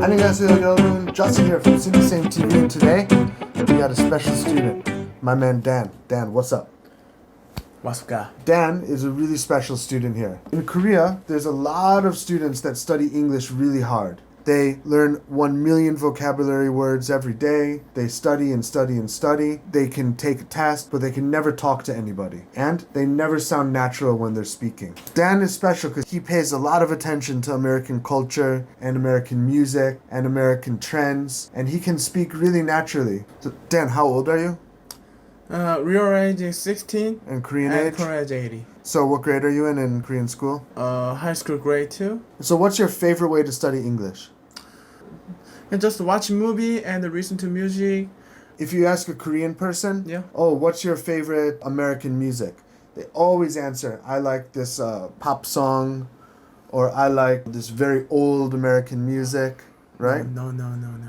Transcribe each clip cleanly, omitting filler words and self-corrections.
안녕하세요 여러분, Justin here from 신디샘 TV, and today we got a special student, my man Dan. Dan, what's up? What's up? Dan is a really special student here. In Korea, there's a lot of students that study English really hard. They learn 1 million vocabulary words every day. They study and study and study. They can take a test, but they can never talk to anybody. And they never sound natural when they're speaking. Dan is special because he pays a lot of attention to American culture and American music and American trends. And he can speak really naturally. So, Dan, how old are you? Real age is 16. And Korean and age? Korean age 80. So what grade are you in Korean school? High school grade 2. So what's your favorite way to study English? And just watch movie and listen to music. If you ask a Korean person, Yeah. oh, what's your favorite American music? They always answer, I like this pop song, or I like this very old American music, right? No.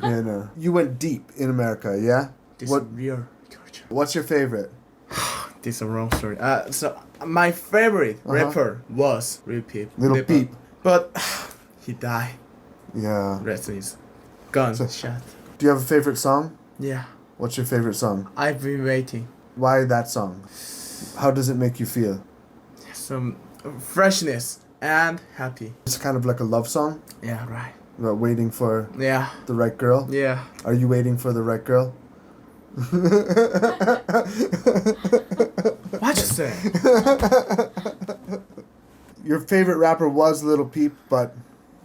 Yeah, no. You went deep in America, yeah? This What? is real culture. What's your favorite? This is a wrong story. So my favorite rapper was Lil Peep. Little Peep. But he died. Yeah. Rest in peace. Gun So- shot. Do you have a favorite song? Yeah. What's your favorite song? I've been waiting. Why that song? How does it make you feel? Some freshness and happy. It's kind of like a love song Yeah, right. about waiting for Yeah. the right girl. Yeah. Are you waiting for the right girl? What you say? Your favorite rapper was Little Peep, but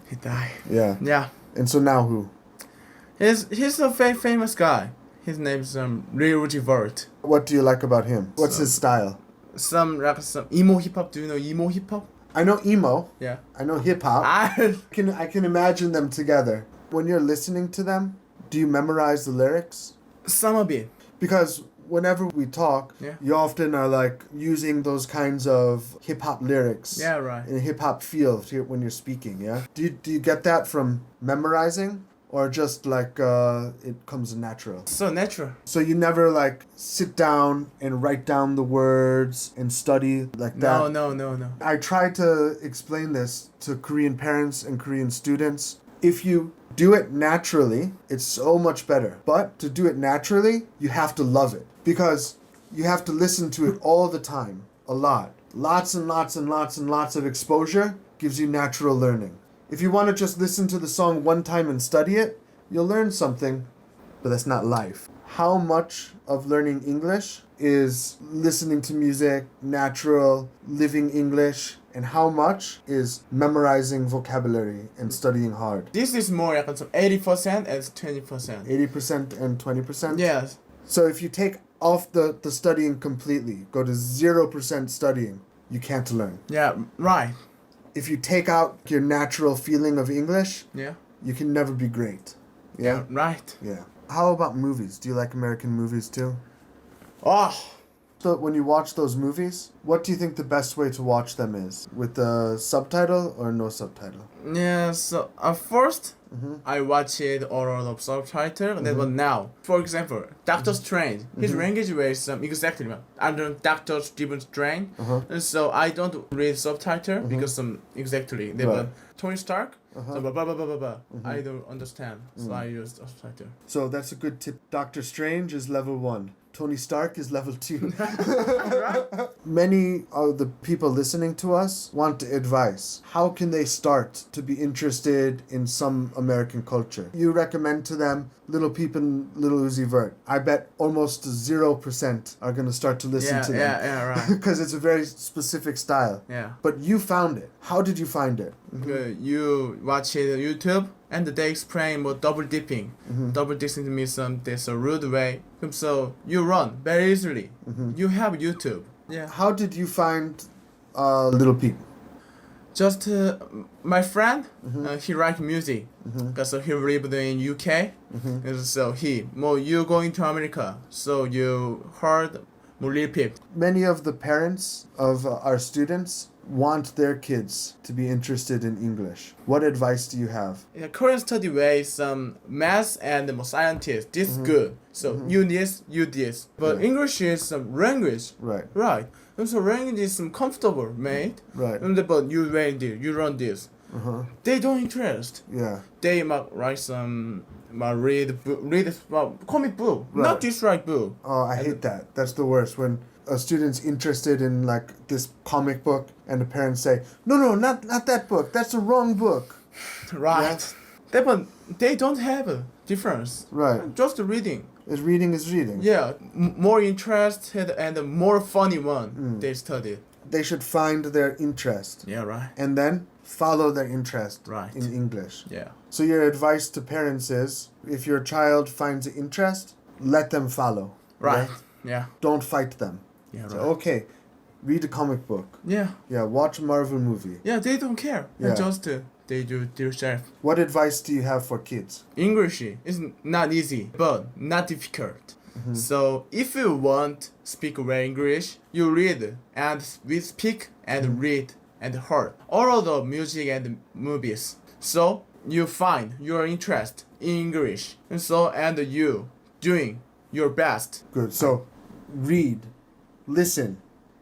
He died. yeah. Yeah. And so now who? He's a very famous guy. His name's Real. What do you like about him? What's his style? Some emo hip hop. Do you know emo hip hop? I know emo. Yeah. I know hip hop. I can imagine them together. When you're listening to them, do you memorize the lyrics? Some of it. Because whenever we talk, Yeah. you often are like using those kinds of hip hop lyrics. Yeah, right. In a hip hop feel when you're speaking, yeah? Do you get that from memorizing? Or just like it comes natural? So natural. So you never like sit down and write down the words and study like that? No. I try to explain this to Korean parents and Korean students. If you do it naturally, it's so much better. But to do it naturally, you have to love it. Because you have to listen to it all the time. A lot. Lots and lots and lots and lots of exposure gives you natural learning. If you want to just listen to the song one time and study it, you'll learn something, but that's not life. How much of learning English is listening to music, natural, living English, and how much is memorizing vocabulary and studying hard? This is more like some 80% and 20%. 80% and 20%? Yes. So if you take off the studying completely, go to 0% studying, you can't learn. Yeah, right. If you take out your natural feeling of English, Yeah. you can never be great. Yeah? Right. Yeah. How about movies? Do you like American movies too? Oh. So when you watch those movies, what do you think the best way to watch them is? With the subtitle or no subtitle? Yeah, so first Mm-hmm. I watched all of subtitle, but now, for example, Doctor Strange, his language was exactly under Doctor Stephen Strange, and so I don't read subtitle because exactly they Right. were Tony Stark, so blah blah blah blah blah blah. I don't understand, so I use subtitle. So that's a good tip. Doctor Strange is level 1. Tony Stark is level 2. Many of the people listening to us want advice. How can they start to be interested in some American culture? You recommend to them Little Peep and Little Uzi Vert. I bet almost 0% are going to start to listen to them. Yeah, right. Because it's a very specific style. Yeah. But you found it. How did you find it? You watch it on YouTube and they explain about double dipping. Double dipping means there's a rude way. So you run very easily. You have YouTube. Yeah. How did you find Little Peep? Just my friend, he like music. Because he lived in UK. And so you going to America. So you heard more Lil Peep. Many of the parents of our students want their kids to be interested in English. What advice do you have? In the Korean study way, some math and scientist. This is good. So you this. But English is some language. Right. Right. And so language is some comfortable, mate. Right. And but you learn this, you learn this. they don't interest. Yeah. They might write some, might read comic book, Right. not dislike book. Oh, I hate that. That's the worst. When a student's interested in like this comic book and the parents say, no, not that book. That's the wrong book. Right. But they don't have a difference. Right. Just reading. Is reading is reading. Yeah, more interested and more funny one they study. They should find their interest Yeah, right. and then follow their interest Right. in English. Yeah. So your advice to parents is, if your child finds an interest, let them follow. Right. Yeah. Don't fight them. Yeah, right. So, okay, read a comic book. Yeah. Yeah, watch a Marvel movie. Yeah, they don't care. Yeah. Just they do themselves. What advice do you have for kids? English is not easy, but not difficult. So if you want to speak well English, you read and we speak and read and hear all of the music and movies. So you find your interest in English, and you doing your best. Good. So, read, listen,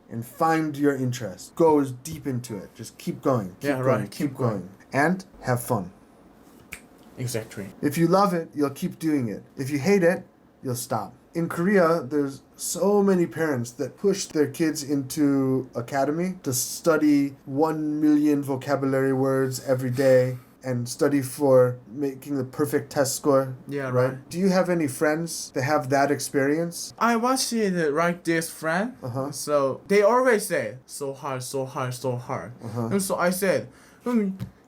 and find your interest. Go deep into it. Just keep going. Keep Yeah, going, right. Keep going. And have fun. Exactly. If you love it, you'll keep doing it. If you hate it, you'll stop. In Korea, there's so many parents that push their kids into academy to study 1 million vocabulary words every day and study for making the perfect test score. Yeah, right. Do you have any friends that have that experience? I watched it like this friend. Uh-huh. So they always say so hard, so hard, so hard. And so I said,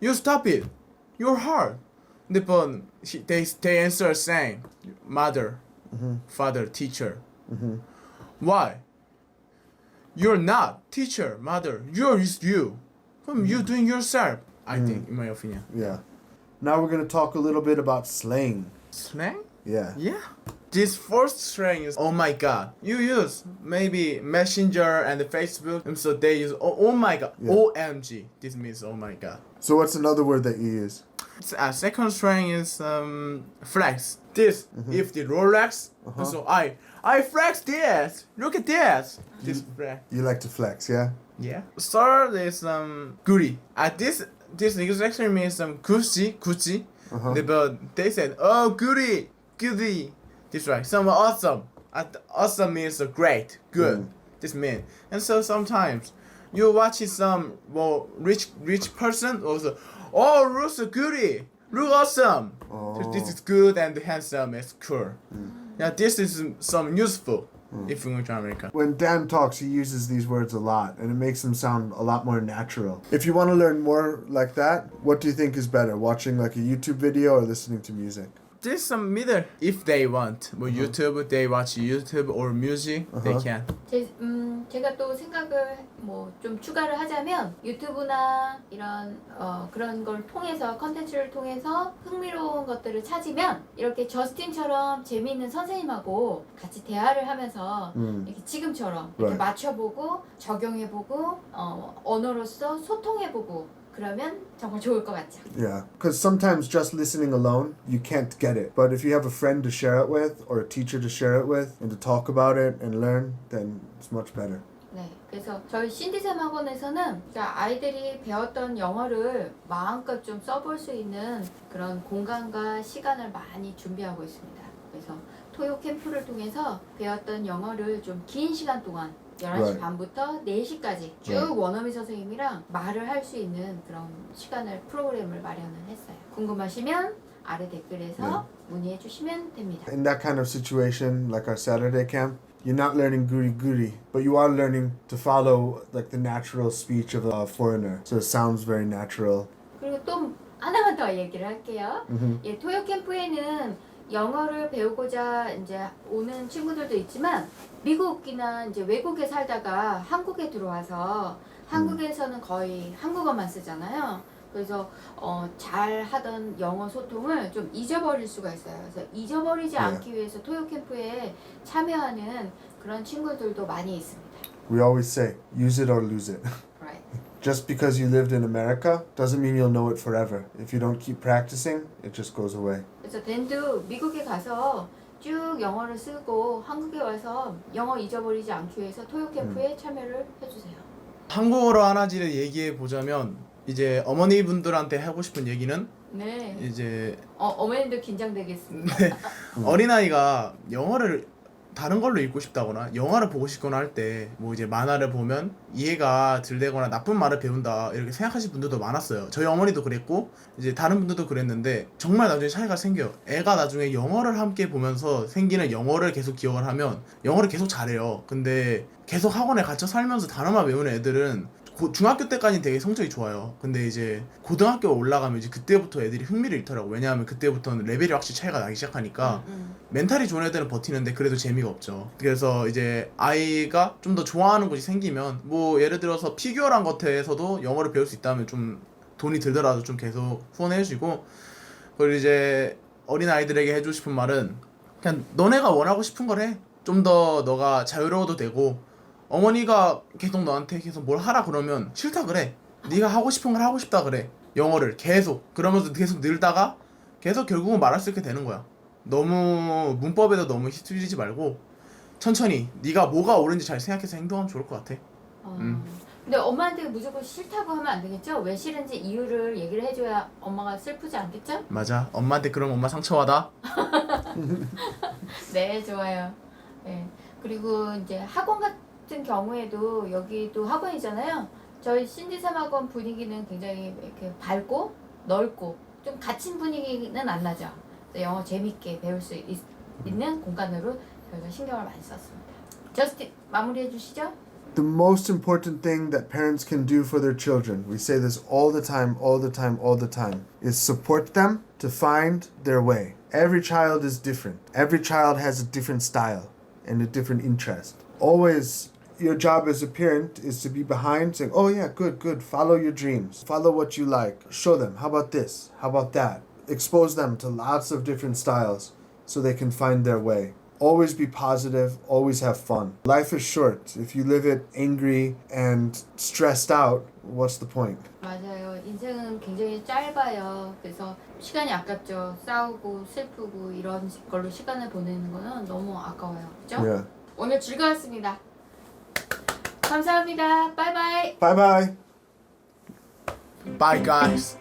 you stop it. You're hard. But they answer saying, mother, father, teacher. Why? You're not teacher, mother. You're just you. You doing yourself. I think, in my opinion. Yeah. Now we're going to talk a little bit about slang. Slang? Yeah. Yeah. This first slang is, oh my god. You use maybe Messenger and Facebook, and so they use, oh my god, Yeah. OMG. This means oh my god. So what's another word that you use? Second slang is flex. This, if the Rolex, and so I flex this. Look at this. This flex. You like to flex, yeah? Yeah. Third is goody. This exactly means Gucci. But they said, oh goody. This right. Some awesome. Awesome means great, good. This mean. And so sometimes you watch some rich person also. Oh, look so goody. Look awesome. Oh. This is good and handsome. It's cool. Yeah, this is some useful. If you go to America. When Dan talks, he uses these words a lot, and it makes them sound a lot more natural. If you want to learn more like that, what do you think is better, watching like a YouTube video or listening to music? There's some middle. If they want, YouTube, they watch YouTube or music, they can. 제가 또 생각을 뭐 좀 추가를 하자면 유튜브나 이런 그런 걸 통해서 컨텐츠를 통해서 흥미로운 것들을 찾으면 이렇게 저스틴처럼 재미있는 선생님하고 같이 대화를 하면서 이렇게 지금처럼 이렇게 Right. 맞춰보고 적용해보고 언어로서 소통해보고 그러면 정말 좋을 것 같죠. Yeah, because sometimes just listening alone, you can't get it. But if you have a friend to share it with, or a teacher to share it with, and to talk about it and learn, then it's much better. 네, 그래서 저희 신디샘 학원에서는 아이들이 배웠던 영어를 마음껏 좀 써볼 수 있는 그런 공간과 시간을 많이 준비하고 있습니다. 그래서 토요 캠프를 통해서 배웠던 영어를 좀 긴 시간 동안 11시 Right. 반부터 4시까지 쭉 Right. 원어민 선생님이랑 말을 할 수 있는 그런 시간을 프로그램을 마련을 했어요. 궁금하시면 아래 댓글에서 문의해 주시면 됩니다. In that kind of situation, like our Saturday camp, you're not learning guri, but you are learning to follow like the natural speech of a foreigner. So it sounds very natural. 그리고 또 하나만 더 얘기를 할게요. 예, 토요 캠프에는 영어를 배우고자 이제 오는 친구들도 있지만 미국이나 이제 외국에 살다가 한국에 들어와서 한국에서는 거의 한국어만 쓰잖아요. 그래서 잘 하던 영어 소통을 좀 잊어버릴 수가 있어요. 그래서 잊어버리지 않기 위해서 토요 캠프에 참여하는 그런 친구들도 많이 있습니다. We always say, use it or lose it. Right. Just because you lived in America doesn't mean you'll know it forever. If you don't keep practicing, it just goes away. 그래서 댄도 미국에 가서 쭉 영어를 쓰고 한국에 와서 영어 잊어버리지 않기 위해서 토요 캠프에 참여를 해주세요. 한국어로 하나지를 얘기해 보자면 이제 어머니분들한테 하고 싶은 얘기는 네. 이제 어머님도 긴장되겠습니다. 네, 어린아이가 영어를 다른 걸로 읽고 싶다거나 영화를 보고 싶거나 할 때 뭐 이제 만화를 보면 이해가 덜 되거나 나쁜 말을 배운다 이렇게 생각하시는 분들도 많았어요. 저희 어머니도 그랬고 이제 다른 분들도 그랬는데 정말 나중에 차이가 생겨요. 애가 나중에 영어를 함께 보면서 생기는 영어를 계속 기억을 하면 영어를 계속 잘해요. 근데 계속 학원에 갇혀 살면서 단어만 외우는 애들은 중학교 때까지는 되게 성적이 좋아요. 근데 이제 고등학교 올라가면 이제 그때부터 애들이 흥미를 잃더라고. 왜냐하면 그때부터는 레벨이 확실히 차이가 나기 시작하니까 멘탈이 좋은 애들은 버티는데 그래도 재미가 없죠. 그래서 이제 아이가 좀 더 좋아하는 곳이 생기면 뭐 예를 들어서 피규어란 것에서도 영어를 배울 수 있다면 좀 돈이 들더라도 좀 계속 후원해주고, 그리고 이제 어린 아이들에게 해주고 싶은 말은 그냥 너네가 원하고 싶은 걸 해. 좀 더 너가 자유로워도 되고, 어머니가 계속 너한테 계속 뭘 하라 그러면 싫다 그래. 네가 하고 싶은 걸 하고 싶다 그래. 영어를 계속 그러면서 계속 늘다가 계속 결국은 말할 수 있게 되는 거야. 너무 문법에도 너무 휘둘리지 말고 천천히 네가 뭐가 옳은지 잘 생각해서 행동하면 좋을 것 같아. 근데 엄마한테 무조건 싫다고 하면 안 되겠죠? 왜 싫은지 이유를 얘기를 해줘야 엄마가 슬프지 않겠죠? 맞아. 엄마한테 그럼 엄마 상처받아. 네, 좋아요. 네. 그리고 이제 학원 같은 경우에도 여기도 학원이잖아요. 저희 신디샘 학원 분위기는 굉장히 이렇게 밝고 넓고 좀 갇힌 분위기는 안 나죠. 영어 재밌게 배울 수 있는 공간으로 저희가 신경을 많이 썼습니다. 저스틴 마무리해 주시죠. The most important thing that parents can do for their children, we say this all the time, all the time, all the time, is support them to find their way. Every child is different. Every child has a different style and a different interest. Always, your job as a parent is to be behind saying, oh yeah, good, good, follow your dreams. Follow what you like. Show them, how about this? How about that? Expose them to lots of different styles so they can find their way. Always be positive, always have fun. Life is short. If you live it angry and stressed out, what's the point? 맞아요. 인생은 굉장히 짧아요. 그래서 시간이 아깝죠. 싸우고 슬프고 이런 걸로 시간을 보내는 거는 너무 아까워요. 그죠? Yeah. 오늘 즐거웠습니다. 감사합니다. 바이바이. Bye bye. Bye guys.